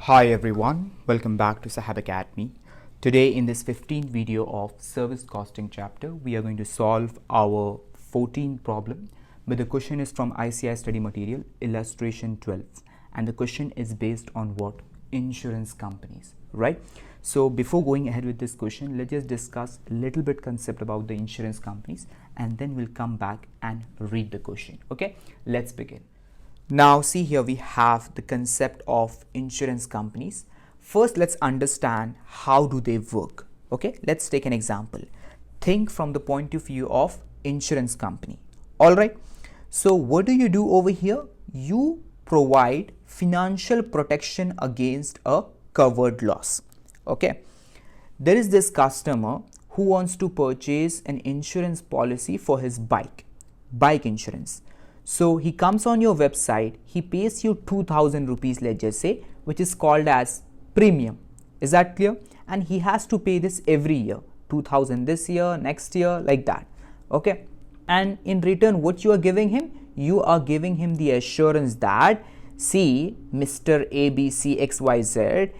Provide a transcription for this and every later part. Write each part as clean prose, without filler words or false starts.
Hi everyone, welcome back to Saheb Academy. Today in this 15th video of service costing chapter, we are going to solve our 14th problem. But the question is from ICAI study material, illustration 12. And the question is based on what? Insurance companies, right? So before going ahead with this question, let's just discuss a little bit concept about the insurance companies and then we'll come back and read the question. Okay, let's begin. Now see here we have the concept of insurance companies. First let's understand how do they work. Okay, let's take an example. Think from the point of view of insurance company. Alright, so what do you do over here? You provide financial protection against a covered loss. Okay, there is this customer who wants to purchase an insurance policy for his bike insurance. So he comes on your website, he pays you 2000 rupees, let's just say, which is called as premium. Is that clear? And he has to pay this every year, 2000 this year, next year, like that. Okay. And in return, what you are giving him? You are giving him the assurance that, see, Mr. ABCXYZ,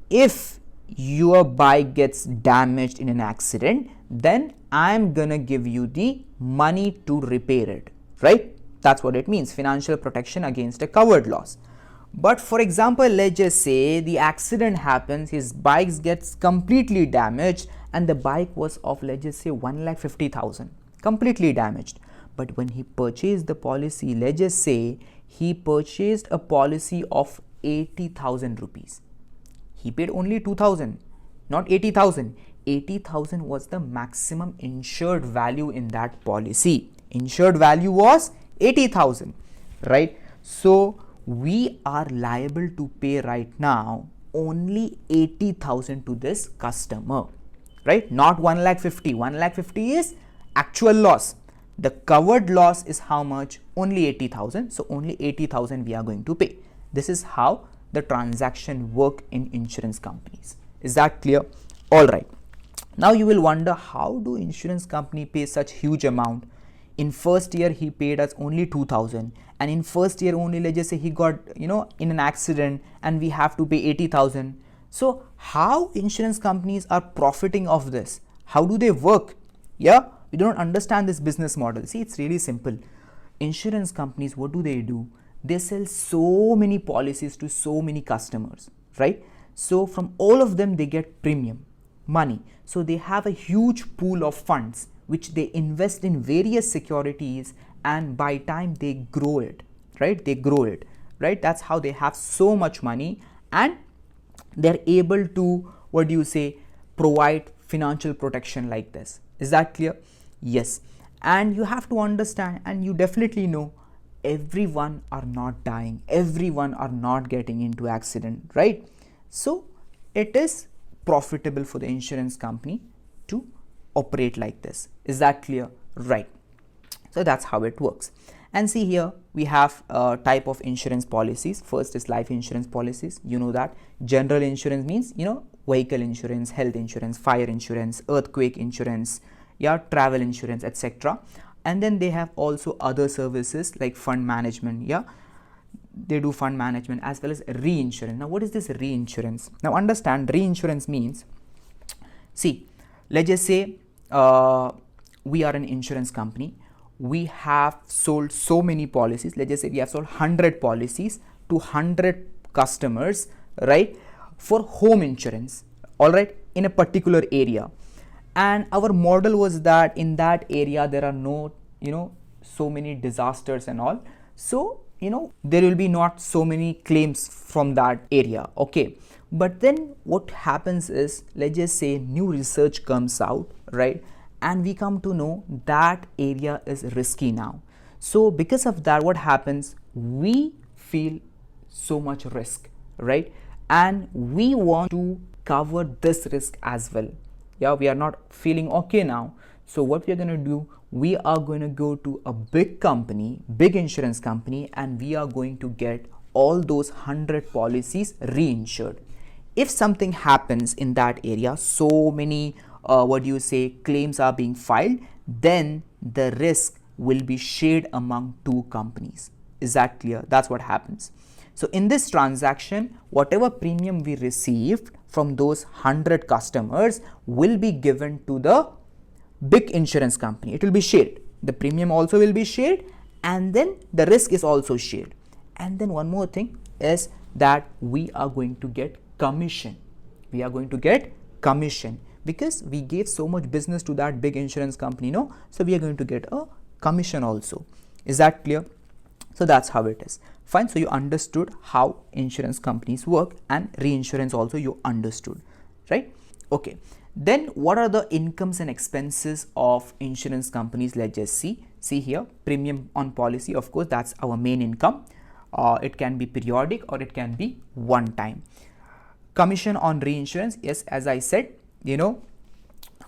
if your bike gets damaged in an accident, then I'm gonna give you the money to repair it, right? That's what it means, financial protection against a covered loss. But for example, let's just say the accident happens, his bike gets completely damaged and the bike was of, let's just say, 1,50,000, completely damaged. But when he purchased the policy, let's just say he purchased a policy of 80,000 rupees. He paid only 2,000, not 80,000. 80,000 was the maximum insured value in that policy. Insured value was 80,000, right? So we are liable to pay right now only 80,000 to this customer, right? Not 1,50,000. 1,50,000 is actual loss. The covered loss is how much? Only 80,000. So only 80,000 we are going to pay. This is how the transaction work in insurance companies. Is that clear? All right. Now you will wonder, how do insurance company pay such huge amount? In first year he paid us only 2,000, and in first year only, let's just say he got, in an accident and we have to pay 80,000. So how insurance companies are profiting of this? How do they work? Yeah, we don't understand this business model. See, it's really simple. Insurance companies, what do? They sell so many policies to so many customers, right? So from all of them they get premium money. So they have a huge pool of funds which they invest in various securities, and by time they grow it, right? Right? That's how they have so much money and they're able to, provide financial protection like this. Is that clear? Yes. And you have to understand, and you definitely know, everyone are not dying, everyone are not getting into accident, right? So it is profitable for the insurance company to operate like this. Is that clear? Right. So that's how it works. And see here we have a type of insurance policies. First is life insurance policies. You know that. General insurance means, vehicle insurance, health insurance, fire insurance, earthquake insurance, yeah, travel insurance, etc. And then they have also other services like fund management. Yeah, they do fund management as well as reinsurance. Now what is this reinsurance? Now understand, reinsurance means, see, let's just say we are an insurance company. We have sold so many policies. Let's just say we have sold 100 policies to 100 customers, right, for home insurance, all right, in a particular area. And our model was that in that area there are no, so many disasters and all. So, there will be not so many claims from that area. Okay. But then what happens is, let's just say new research comes out, right? And we come to know that area is risky now. So because of that, what happens? We feel so much risk, right? And we want to cover this risk as well. Yeah, we are not feeling okay now. So what we are going to do, we are going to go to a big company, big insurance company, and we are going to get all those 100 policies reinsured. If something happens in that area, so many claims are being filed, then the risk will be shared among two companies. Is that clear? That's what happens. So in this transaction, whatever premium we received from those 100 customers will be given to the big insurance company. It will be shared. The premium also will be shared, and then the risk is also shared. And then one more thing is that we are going to get commission. We are going to get commission because we gave so much business to that big insurance company, no? So we are going to get a commission also. Is that clear? So that's how it is. Fine. So you understood how insurance companies work, and reinsurance also you understood, right? Okay. Then what are the incomes and expenses of insurance companies? Let's just see. See here, premium on policy, of course, that's our main income. It can be periodic or it can be one time. Commission on reinsurance, yes, as I said, you know,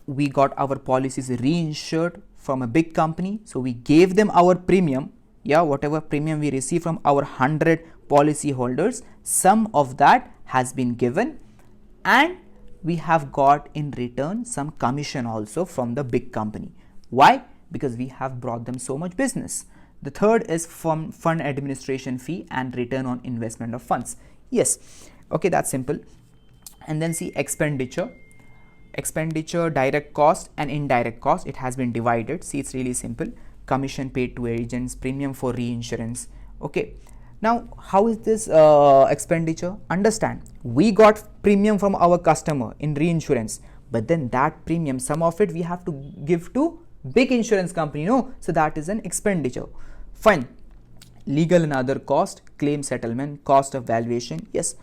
we got our policies reinsured from a big company, so we gave them our premium. Yeah, whatever premium we receive from our 100 policy holders, some of that has been given, and we have got in return some commission also from the big company. Why? Because we have brought them so much business. The third is from fund administration fee and return on investment of funds. Yes, okay, that's simple. And then see expenditure, direct cost and indirect cost. It has been divided. See, it's really simple. Commission paid to agents, premium for reinsurance. Okay, now how is this expenditure? Understand, we got premium from our customer in reinsurance, but then that premium, some of it we have to give to big insurance company, no? So that is an expenditure. Fine. Legal and other cost, claim settlement, cost of valuation. Yes,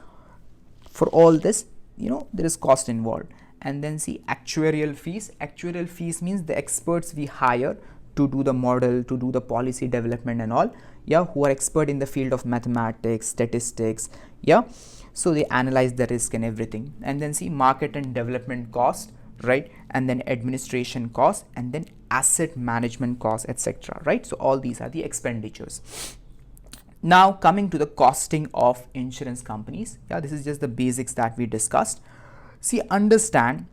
for all this, you know, there is cost involved. And then see actuarial fees. Actuarial fees means the experts we hire to do the model, to do the policy development and all, yeah, who are expert in the field of mathematics, statistics, yeah, so they analyze the risk and everything. And then see market and development cost, right, and then administration cost, and then asset management cost, etc., right? So all these are the expenditures. Now coming to the costing of insurance companies, yeah, this is just the basics that we discussed. See, understand,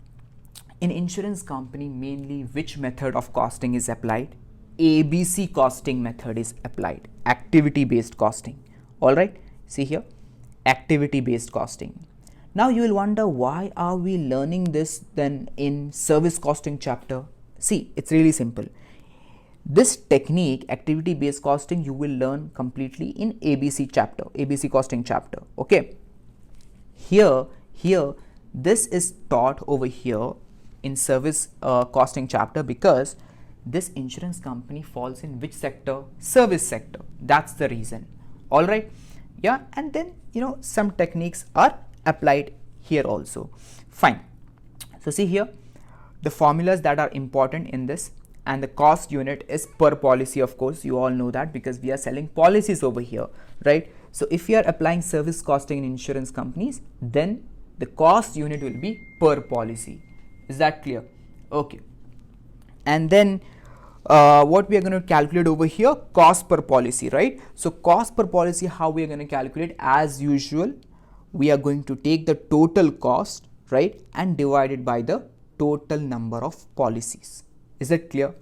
in insurance company, mainly which method of costing is applied? ABC costing method is applied, activity based costing. All right, see here, activity based costing. Now you will wonder, why are we learning this then in service costing chapter? See, it's really simple. This technique, activity based costing, you will learn completely in ABC chapter, ABC costing chapter. Okay, here this is taught over here in service costing chapter, because this insurance company falls in which sector? Service sector. That's the reason. All right, yeah, and then you know some techniques are applied here also. Fine. So see here the formulas that are important in this, and the cost unit is per policy. Of course, you all know that because we are selling policies over here, right? So if you are applying service costing in insurance companies, then the cost unit will be per policy. Is that clear? Okay. And then what we are going to calculate over here, cost per policy, right? So cost per policy, how we are going to calculate? As usual, we are going to take the total cost, right, and divide it by the total number of policies. Is that clear?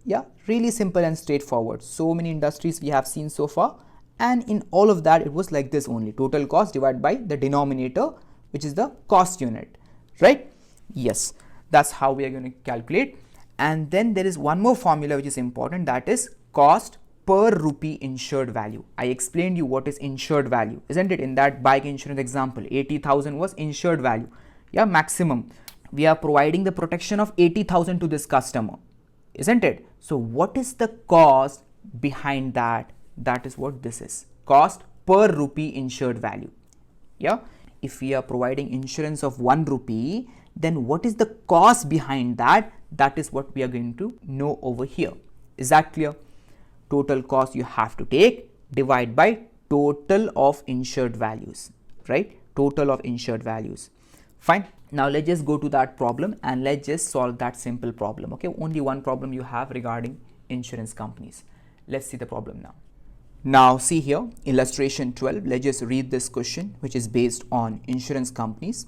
Yeah, really simple and straightforward. So many industries we have seen so far, and in all of that it was like this only, total cost divided by the denominator, which is the cost unit, right? Yes, that's how we are going to calculate. And then there is one more formula which is important, that is cost per rupee insured value. I explained you what is insured value, isn't it? In that bike insurance example, 80,000 was insured value. Yeah, maximum. We are providing the protection of 80,000 to this customer, isn't it? So what is the cost behind that? That is what this is, cost per rupee insured value. Yeah, if we are providing insurance of 1 rupee, then what is the cost behind that? That is what we are going to know over here. Is that clear? Total cost you have to take, divide by total of insured values, right? Total of insured values. Fine. Now let's just go to that problem and let's just solve that simple problem. Okay, only one problem you have regarding insurance companies. Let's see the problem now. Now see here, illustration 12. Let's just read this question, which is based on insurance companies.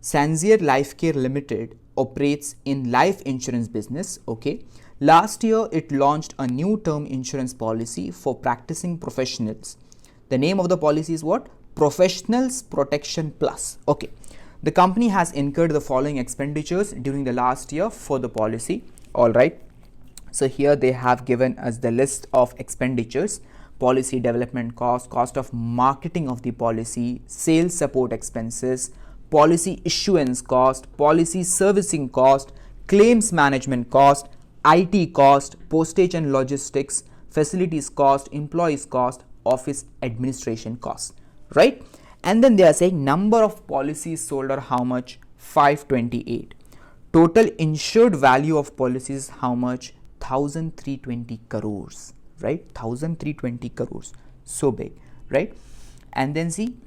Sanziet Lifecare Limited operates in life insurance business. Okay, last year it launched a new term insurance policy for practicing professionals. The name of the policy is what? Professionals Protection Plus. Okay, the company has incurred the following expenditures during the last year for the policy. All right, so here they have given us the list of expenditures: policy development cost, cost of marketing of the policy, sales support expenses, policy issuance cost, policy servicing cost, claims management cost, IT cost, postage and logistics, facilities cost, employees cost, office administration cost, right? And then they are saying number of policies sold are how much? 528. Total insured value of policies how much? 1320 crores, right? 1320 crores, so big, right? And then see,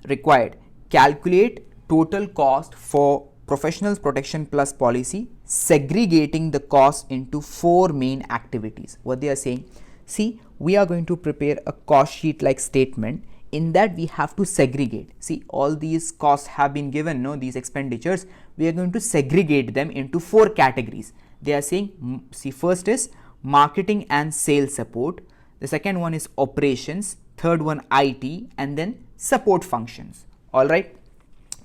required, calculate total cost for Professionals Protection Plus policy, segregating the cost into 4 main activities. What they are saying, see, we are going to prepare a cost sheet like statement. In that we have to segregate. See, all these costs have been given, no, these expenditures, we are going to segregate them into 4 categories. They are saying, see, first is marketing and sales support, the second one is operations, third one IT, and then support functions. All right,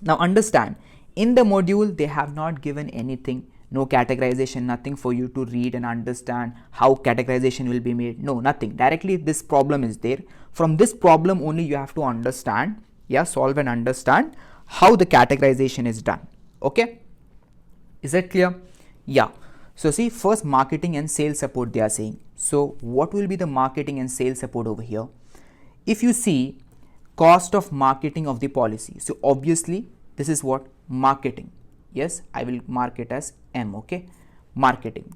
now understand, in the module they have not given anything, no categorization, nothing for you to read and understand how categorization will be made. No, nothing. Directly this problem is there. From this problem only you have to understand, yeah, solve and understand how the categorization is done. Okay, is that clear? Yeah. So see, first marketing and sales support they are saying. So what will be the marketing and sales support over here? If you see cost of marketing of the policy, so obviously this is what? Marketing. Yes, I will mark it as M. Okay, marketing.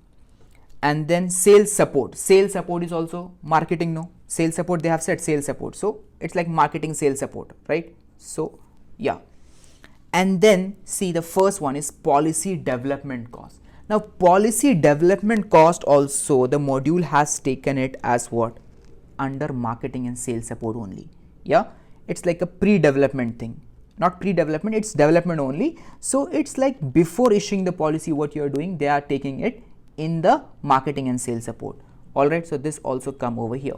And then sales support. Sales support is also marketing, no? Sales support, they have said sales support. So it's like marketing sales support, right? So yeah. And then see, the first one is policy development cost. Now policy development cost also the module has taken it as what? Under marketing and sales support only. Yeah, it's like a pre-development thing. Not pre-development, it's development only. So it's like before issuing the policy, what you are doing, they are taking it in the marketing and sales support. All right, so this also come over here,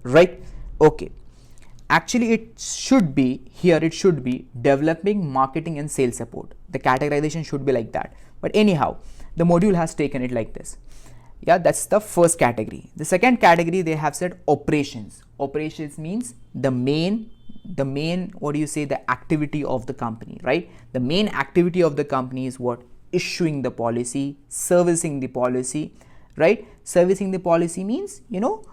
right? Okay, actually it should be here, it should be developing marketing and sales support. The categorization should be like that, but anyhow the module has taken it like this. Yeah, that's the first category. The second category they have said operations. Operations means the main, what do you say, the activity of the company, right? The main activity of the company is what? Issuing the policy, servicing the policy, right? Servicing the policy means, you know,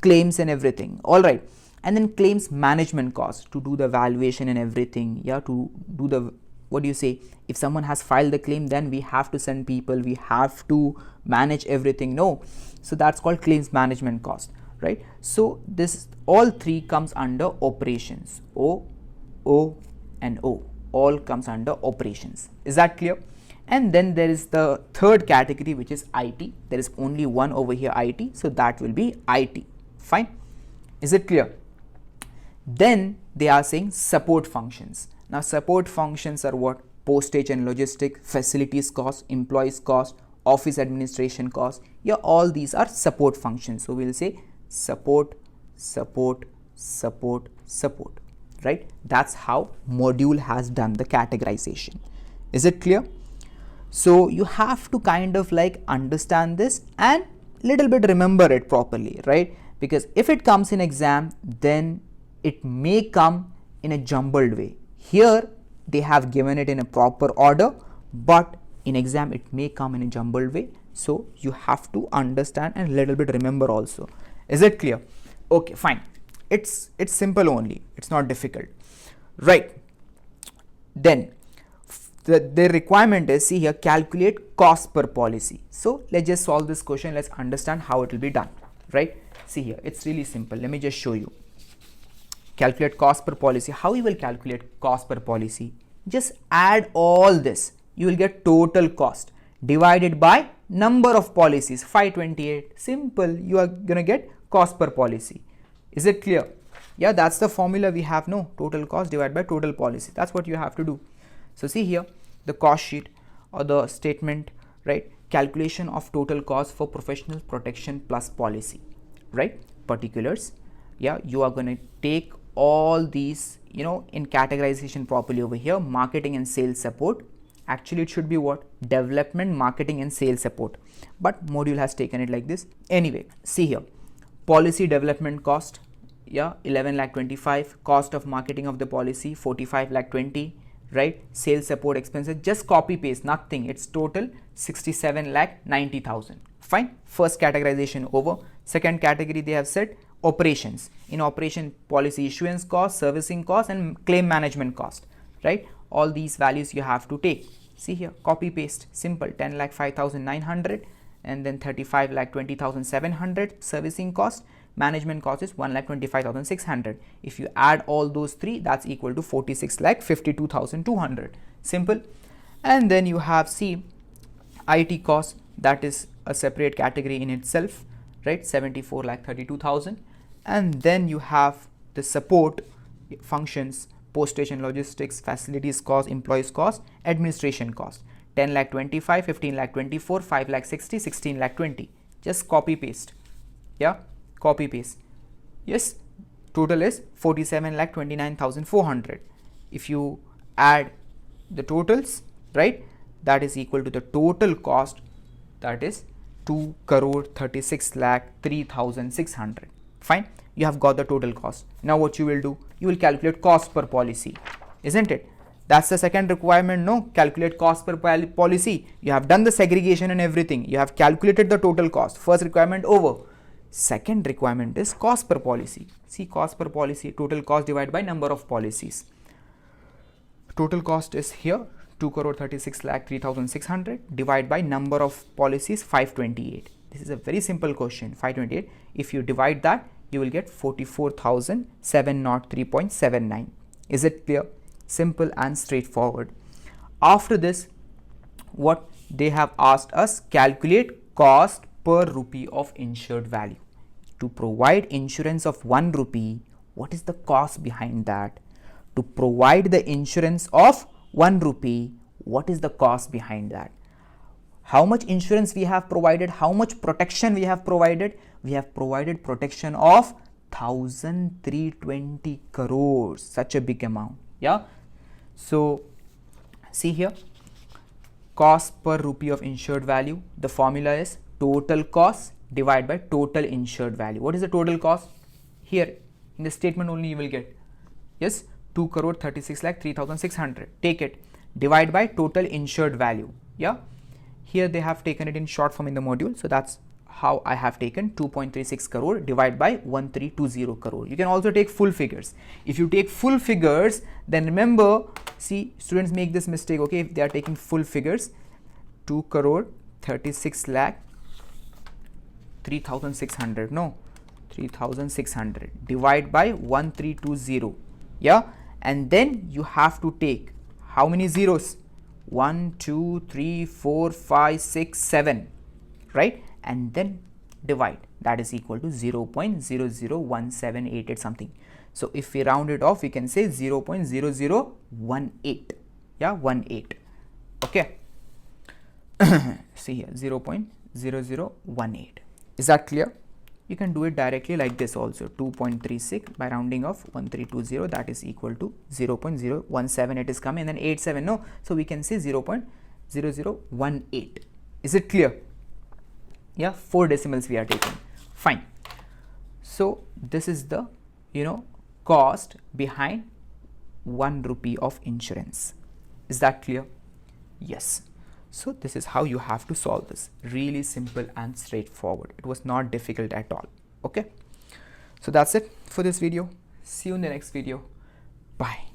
claims and everything. All right, and then claims management cost, to do the valuation and everything. Yeah, to do the, what do you say, if someone has filed the claim, then we have to send people, we have to manage everything, no? So that's called claims management cost, right? So this all three comes under operations. O and O all comes under operations. Is that clear? And then there is the third category, which is IT. There is only one over here, IT, so that will be IT. Fine, is it clear? Then they are saying support functions. Now support functions are what? Postage and logistic, facilities cost, employees cost, office administration cost. Yeah, all these are support functions. So we'll say support, support, support, support, right? That's how module has done the categorization. Is it clear? So you have to kind of like understand this and little bit remember it properly, right? Because if it comes in exam, then it may come in a jumbled way. Here they have given it in a proper order, but in exam it may come in a jumbled way. So you have to understand and little bit remember also. Is it clear? Okay, fine. It's simple only. It's not difficult, right? Then the requirement is, see here, calculate cost per policy. So let's just solve this question. Let's understand how it will be done, right? See here, it's really simple. Let me just show you. Calculate cost per policy. How you will calculate cost per policy? Just add all this. You will get total cost divided by number of policies, 528. Simple. You are gonna get cost per policy. Is it clear? Yeah, that's the formula we have, no? Total cost divided by total policy. That's what you have to do. So see here, the cost sheet or the statement, right? Calculation of total cost for professional protection plus policy, right? Particulars. Yeah, you are going to take all these, in categorization properly over here. Marketing and sales support. Actually, it should be what? Development, marketing and sales support. But module has taken it like this. Anyway, see here. Policy development cost, 11 lakh 25. Cost of marketing of the policy, 45 lakh 20. Right? Sales support expenses, just copy paste, nothing. It's total 67 lakh 90,000. Fine. First categorization over. Second category they have said operations. In operation, policy issuance cost, servicing cost and claim management cost. Right? All these values you have to take. See here, copy paste, simple. 10 lakh 5,900 and then 35 lakh 20,700 servicing cost. Management cost is 1 lakh 25,600. If you add all those three, that's equal to 46 lakh 52,200. Simple. And then you have IT cost, that is a separate category in itself, right? 74 lakh 32,000. And then you have the support functions, postage and logistics, facilities cost, employees cost, administration cost. 10 lakh 25, 15 lakh 24, 5 lakh 60, 16 lakh 20. Just copy paste. Copy paste. Yes, total is 47 lakh 29,400. If you add the totals, right, that is equal to the total cost, that is 2 crore 36 lakh 3,600. Fine, you have got the total cost. Now what you will do, you will calculate cost per policy, isn't it? That's the second requirement, no? Calculate cost per policy. You have done the segregation and everything. You have calculated the total cost. First requirement over. Second requirement is cost per policy. See, cost per policy, total cost divided by number of policies. Total cost is here 2 crore 36 lakh 3,600 divided by number of policies 528. This is a very simple question, 528. If you divide that, you will get 44,703.79. Is it clear? Simple and straightforward. After this, what they have asked us, calculate cost per rupee of insured value. To provide insurance of 1 rupee, what is the cost behind that? To provide the insurance of 1 rupee, what is the cost behind that? How much insurance we have provided? How much protection we have provided? We have provided protection of 1,320 crores, such a big amount. So see here, cost per rupee of insured value, the formula is total cost divided by total insured value. What is the total cost? Here in the statement only you will get, yes, 2 crore 36 lakh 3,600. Take it, divide by total insured value. Here they have taken it in short form in the module, so that's how I have taken 2.36 crore divided by 1320 crore. You can also take full figures. If you take full figures, then remember, see, students make this mistake, okay, if they are taking full figures, 2 crore 36 lakh 3,600, no, 3,600 divide by 1320, and then you have to take how many zeros? 1, 2, 3, 4, 5, 6, 7, right? And then divide, that is equal to 0.001788 something. So if we round it off, we can say 0.0018, 18, okay. See here, 0.0018. Is that clear? You can do it directly like this also, 2.36 by rounding off 1320, that is equal to 0.017, it is coming, and then 87, no, so we can say 0.0018. Is it clear? 4 decimals we are taking. Fine. So this is the cost behind 1 rupee of insurance. Is that clear? Yes. So this is how you have to solve this. Really simple and straightforward. It was not difficult at all. Okay. So that's it for this video. See you in the next video. Bye.